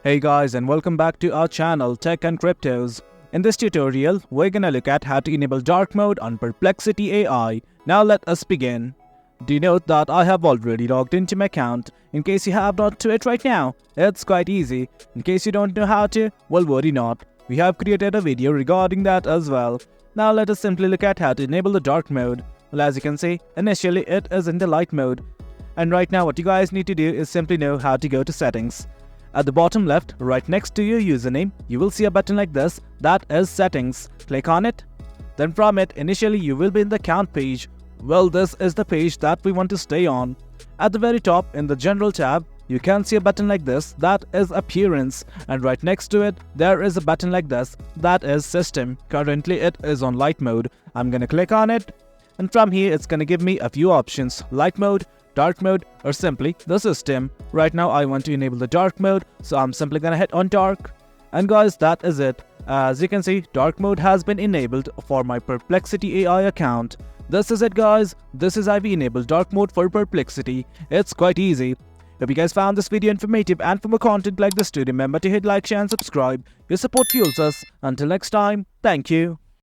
Hey guys, and welcome back to our channel Tech and Cryptos. In this tutorial, we're gonna look at how to enable dark mode on Perplexity AI. Now let us begin. Do note that I have already logged into my account. In case you have not to it right now, it's quite easy. In case you don't know how to, well, worry not. We have created a video regarding that as well. Now let us simply look at how to enable the dark mode. Well, as you can see, initially it is in the light mode. And right now what you guys need to do is simply know how to go to settings. At the bottom left, right next to your username, you will see a button like this, that is settings. Click on it. Then from it, initially you will be in the account page. Well, this is the page that we want to stay on. At the very top in the general tab, you can see a button like this, that is appearance. And right next to it, there is a button like this, that is system. Currently it is on light mode. I'm gonna click on it. And from here, it's gonna give me a few options, light mode, dark mode, or simply the system. Right now I want to enable the dark mode, so I'm simply gonna hit on dark. And guys, that is it. As you can see, dark mode has been enabled for my Perplexity AI account. This is it guys, this is how we enable dark mode for Perplexity. It's quite easy. If you guys found this video informative and for more content like this, do remember to hit like, share and subscribe. Your support fuels us. Until next time, thank you.